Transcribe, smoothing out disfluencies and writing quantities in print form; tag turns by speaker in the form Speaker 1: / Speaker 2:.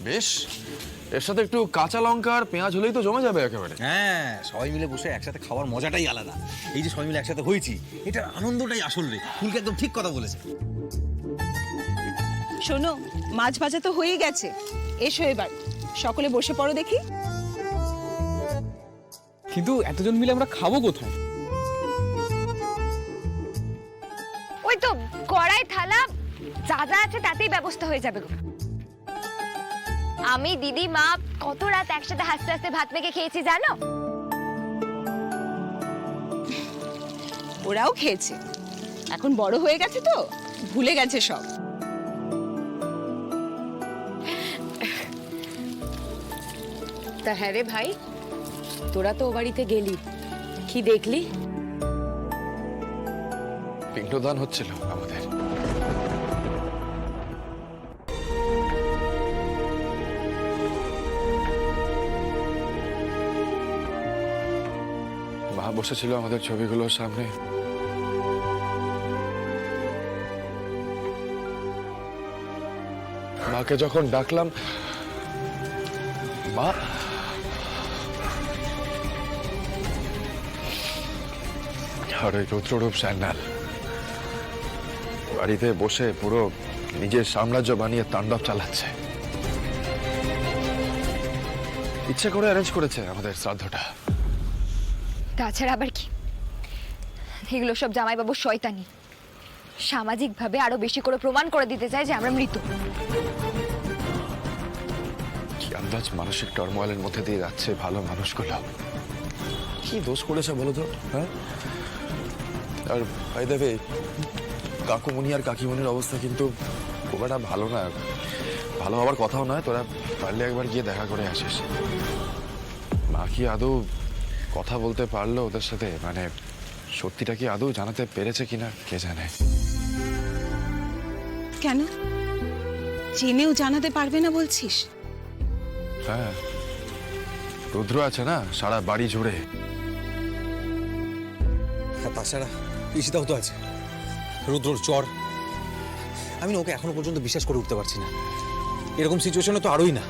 Speaker 1: বেশ, এর সাথে একটু কাঁচা লঙ্কা আর পেঁয়াজ হলেই তো জমে যাবে একেবারে।
Speaker 2: হ্যাঁ, সবাই মিলে বসে একসাথে খাওয়ার মজাটাই আলাদা। এই যে সবাই মিলে একসাথে হয়েছি, এটার আনন্দটাই আসল রে। ফুলকে একদম ঠিক কথা বলেছে।
Speaker 3: শোনো, মাছ ভাজা তো হয়ে গেছে, এসো এবার সকলে বসে পড়ো দেখি।
Speaker 4: কিন্তু এতজন মিলে আমরা খাবো কোথায়?
Speaker 5: ওই তো কড়াই থালা যা যা আছে তাতেই ব্যবস্থা হয়ে যাবে গো। আমি দিদি মা কত রাত একসাথে হাসতে হাসতে ভাত মেখে খেয়েছি জানো।
Speaker 3: ওরাও খেয়েছে, এখন বড় হয়ে গেছে তো ভুলে গেছে সব।
Speaker 6: তা হ্যাঁ রে ভাই, তোরা তো ও বাড়িতে গেলি, কি দেখলি?
Speaker 1: পিণ্ডদান হচ্ছিল আমাদের। মা বসেছিল আমাদের ছবিগুলোর সামনে। মাকে যখন ডাকলাম, মা আর ওই রুদ্ররূপ স্যান্ডাল বাড়িতে বসে পুরো নিজের সাম্রাজ্য বানিয়ে তাণ্ডব চালাচ্ছে। ইচ্ছে করে অ্যারেঞ্জ করেছে আমাদের শ্রাদ্ধটা।
Speaker 5: তাছাড়া আবার কি, এগুলো সব জামাইবাবু শয়তানি। সামাজিকভাবে আরো বেশি করে প্রমাণ করে দিতে চায় যে আমরা মৃত।
Speaker 1: কি আন্দাজ মানসিক টার্মোয়েলের মধ্যে দিয়ে যাচ্ছে ভালো মানুষগুলো। কি দোষ করেছে বলো তো? হ্যাঁ, আর ভাই দেবে কাকুমণি আর কাকিমণির অবস্থা কিন্তু খুব একটা ভালো না। ভালো হওয়ার কথাও নয়। তোরা পারলে একবার গিয়ে দেখা করে আসিস। মা কি আদৌ কথা বলতে পারলো ওদের সাথে? মানে সত্যিটা কি আদৌ জানাতে পেরেছে কিনা কে জানে।
Speaker 3: কেন জেনেও জানাতে পারবে না বলছিস?
Speaker 1: হ্যাঁ, রুদ্র আছে না সারা বাড়ি জুড়ে।
Speaker 2: তাছাড়া ঈশিতাও তো আছে, রুদ্রর চর। আমি না ওকে এখনো পর্যন্ত বিশ্বাস করে উঠতে পারছি না। এরকম সিচুয়েশনে তো আরোই না।